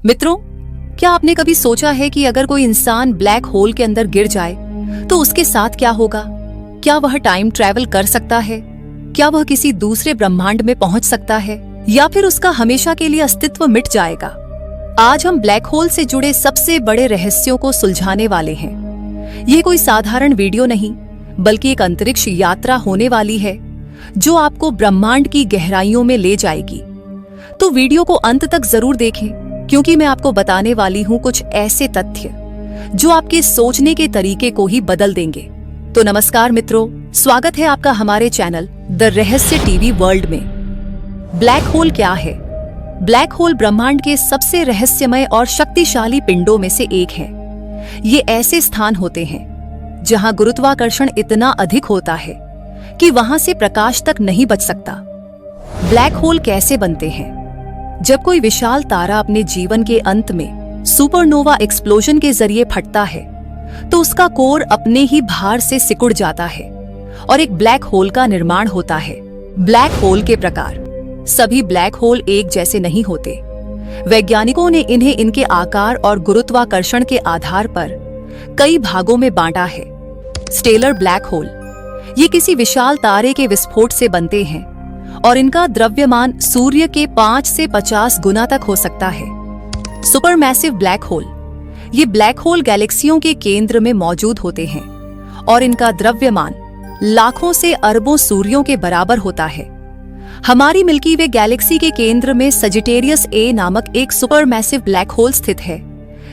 मित्रों, क्या आपने कभी सोचा है कि अगर कोई इंसान ब्लैक होल के अंदर गिर जाए तो उसके साथ क्या होगा? क्या वह टाइम ट्रैवल कर सकता है? क्या वह किसी दूसरे ब्रह्मांड में पहुंच सकता है या फिर उसका हमेशा के लिए अस्तित्व मिट जाएगा? आज हम ब्लैक होल से जुड़े सबसे बड़े रहस्यों को सुलझाने वाले हैं। यह कोई साधारण वीडियो नहीं, बल्कि एक अंतरिक्ष यात्रा होने वाली है जो आपको ब्रह्मांड की गहराइयों में ले जाएगी। तो वीडियो को अंत तक जरूर देखें, क्योंकि मैं आपको बताने वाली हूं कुछ ऐसे तथ्य जो आपके सोचने के तरीके को ही बदल देंगे। तो नमस्कार मित्रों, स्वागत है आपका हमारे चैनल द रहस्य टीवी वर्ल्ड में। ब्लैक होल क्या है? ब्लैक होल ब्रह्मांड के सबसे रहस्यमय और शक्तिशाली पिंडों में से एक है। ये ऐसे स्थान होते हैं जहां गुरुत्वाकर्षण इतना अधिक होता है कि वहां से प्रकाश तक नहीं बच सकता। ब्लैक होल कैसे बनते हैं? जब कोई विशाल तारा अपने जीवन के अंत में सुपरनोवा एक्सप्लोजन के जरिए फटता है तो उसका कोर अपने ही भार से सिकुड़ जाता है और एक ब्लैक होल का निर्माण होता है। ब्लैक होल के प्रकार। सभी ब्लैक होल एक जैसे नहीं होते। वैज्ञानिकों ने इन्हें इनके आकार और गुरुत्वाकर्षण के आधार पर कई भागों में बांटा है। स्टेलर ब्लैक होल, ये किसी विशाल तारे के विस्फोट से बनते हैं और इनका द्रव्यमान सूर्य के 5 से 50 गुना तक हो सकता है। सुपरमैसिव ब्लैक होल, ये ब्लैक होल गैलेक्सियों के केंद्र में मौजूद होते हैं और इनका द्रव्यमान लाखों से अरबों सूर्यों के बराबर होता है। हमारी मिल्की वे गैलेक्सी के केंद्र में सजिटेरियस ए नामक एक सुपरमैसिव ब्लैक होल स्थित है,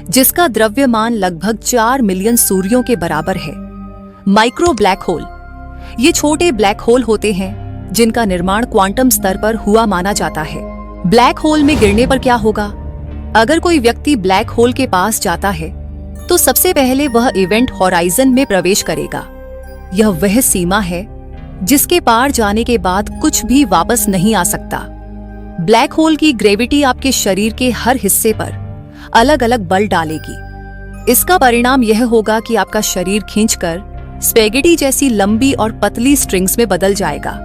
जिसका द्रव्यमान लगभग 4 मिलियन सूर्यों के बराबर है। माइक्रो ब्लैक होल, ये छोटे ब्लैक होल होते हैं जिनका निर्माण क्वांटम स्तर पर हुआ माना जाता है। ब्लैक होल में गिरने पर क्या होगा? अगर कोई व्यक्ति ब्लैक होल के पास जाता है तो सबसे पहले वह इवेंट हॉराइजन में प्रवेश करेगा। यह वह सीमा है जिसके पार जाने के बाद कुछ भी वापस नहीं आ सकता। ब्लैक होल की ग्रेविटी आपके शरीर के हर हिस्से पर अलग अलग बल डालेगी। इसका परिणाम यह होगा कि आपका शरीर खींचकर स्पेगेटी जैसी लंबी और पतली स्ट्रिंग्स में बदल जाएगा।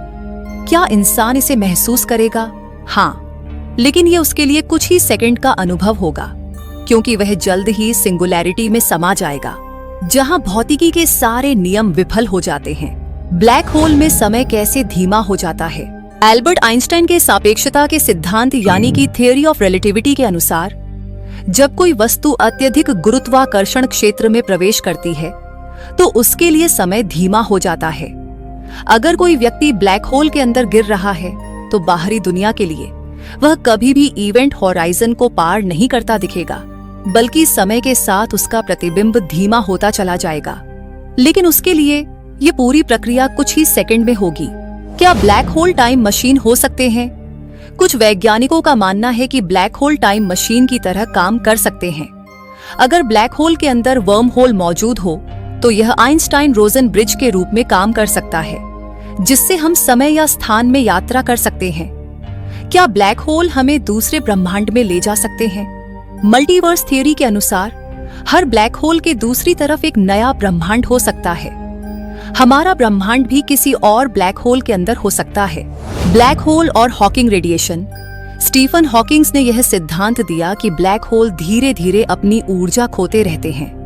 क्या इंसान इसे महसूस करेगा? हाँ, लेकिन यह उसके लिए कुछ ही सेकंड का अनुभव होगा, क्योंकि वह जल्द ही सिंगुलैरिटी में समा जाएगा, जहां भौतिकी के सारे नियम विफल हो जाते हैं। ब्लैक होल में समय कैसे धीमा हो जाता है? एल्बर्ट आइंस्टाइन के सापेक्षता के सिद्धांत यानी कि थियरी ऑफ रिलेटिविटी के अनुसार, जब कोई वस्तु अत्यधिक गुरुत्वाकर्षण क्षेत्र में प्रवेश करती है तो उसके लिए समय धीमा हो जाता है। अगर कोई व्यक्ति ब्लैक होल के अंदर गिर रहा है तो बाहरी दुनिया के लिए वह कभी भी इवेंट हॉराइजन को पार नहीं करता दिखेगा, बल्कि समय के साथ उसका प्रतिबिंब धीमा होता चला जाएगा। लेकिन उसके लिए ये पूरी प्रक्रिया कुछ ही सेकंड में होगी। क्या ब्लैक होल टाइम मशीन हो सकते हैं? कुछ वैज्ञानिकों का मानना है कि ब्लैक होल टाइम मशीन की तरह काम कर सकते हैं। अगर ब्लैक होल के अंदर वर्म होल मौजूद हो तो यह आइंस्टाइन रोजन ब्रिज के रूप में काम कर सकता है, जिससे हम समय या स्थान में यात्रा कर सकते हैं। क्या ब्लैक होल हमें दूसरे ब्रह्मांड में ले जा सकते हैं? मल्टीवर्स थ्योरी के अनुसार हर ब्लैक होल के दूसरी तरफ एक नया ब्रह्मांड हो सकता है। हमारा ब्रह्मांड भी किसी और ब्लैक होल के अंदर हो सकता है। ब्लैक होल और हॉकिंग रेडिएशन। स्टीफन हॉकिंग्स ने यह सिद्धांत दिया कि ब्लैक होल धीरे धीरे अपनी ऊर्जा खोते रहते हैं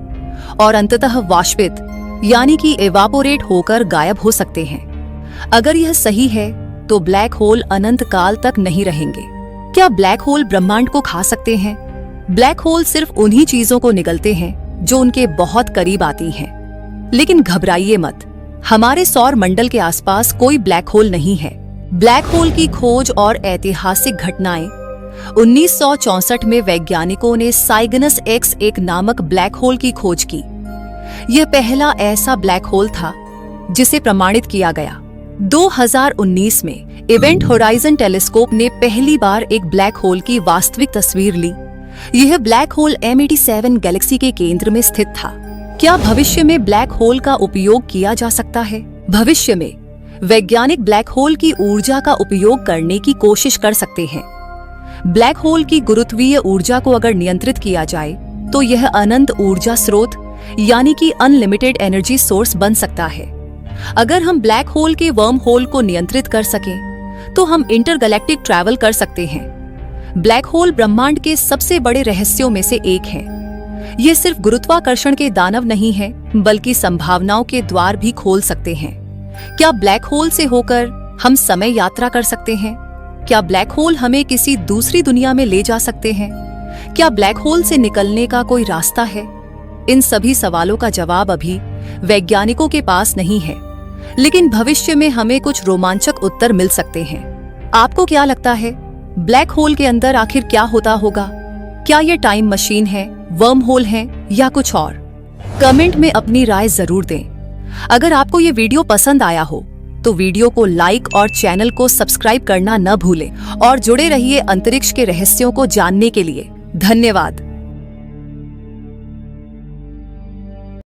और अंततः वाष्पित यानी कि एवापोरेट होकर गायब हो सकते हैं। अगर यह सही है तो ब्लैक होल अनंत काल तक नहीं रहेंगे। क्या ब्लैक होल ब्रह्मांड को खा सकते हैं? ब्लैक होल सिर्फ उन्हीं चीजों को निगलते हैं जो उनके बहुत करीब आती हैं। लेकिन घबराइए मत, हमारे सौर मंडल के आसपास कोई ब्लैक होल नहीं है। ब्लैक होल की खोज और ऐतिहासिक घटनाएं। 1964 में वैज्ञानिकों ने साइगनस एक्स एक नामक ब्लैक होल की खोज की। यह पहला ऐसा ब्लैक होल था जिसे प्रमाणित किया गया। 2019 में इवेंट होराइजन टेलीस्कोप ने पहली बार एक ब्लैक होल की वास्तविक तस्वीर ली। यह ब्लैक होल M87 गैलेक्सी के केंद्र में स्थित था। क्या भविष्य में ब्लैक होल का उपयोग किया जा सकता है? भविष्य में वैज्ञानिक ब्लैक होल की ऊर्जा का उपयोग करने की कोशिश कर सकते हैं। ब्लैक होल की गुरुत्वीय ऊर्जा को अगर नियंत्रित किया जाए तो यह अनंत ऊर्जा स्रोत यानी कि अनलिमिटेड एनर्जी सोर्स बन सकता है। अगर हम ब्लैक होल के वर्म होल को नियंत्रित कर सकें तो हम इंटरगैलेक्टिक ट्रैवल कर सकते हैं। ब्लैक होल ब्रह्मांड के सबसे बड़े रहस्यों में से एक है। ये सिर्फ गुरुत्वाकर्षण के दानव नहीं है, बल्कि संभावनाओं के द्वार भी खोल सकते हैं। क्या ब्लैक होल से होकर हम समय यात्रा कर सकते हैं? क्या ब्लैक होल हमें किसी दूसरी दुनिया में ले जा सकते हैं? क्या ब्लैक होल से निकलने का कोई रास्ता है? इन सभी सवालों का जवाब अभी वैज्ञानिकों के पास नहीं है, लेकिन भविष्य में हमें कुछ रोमांचक उत्तर मिल सकते हैं। आपको क्या लगता है, ब्लैक होल के अंदर आखिर क्या होता होगा? क्या ये टाइम मशीन है, वर्म होल है या कुछ और? कमेंट में अपनी राय जरूर दें। अगर आपको ये वीडियो पसंद आया हो तो वीडियो को लाइक और चैनल को सब्सक्राइब करना न भूलें और जुड़े रहिए अंतरिक्ष के रहस्यों को जानने के लिए। धन्यवाद।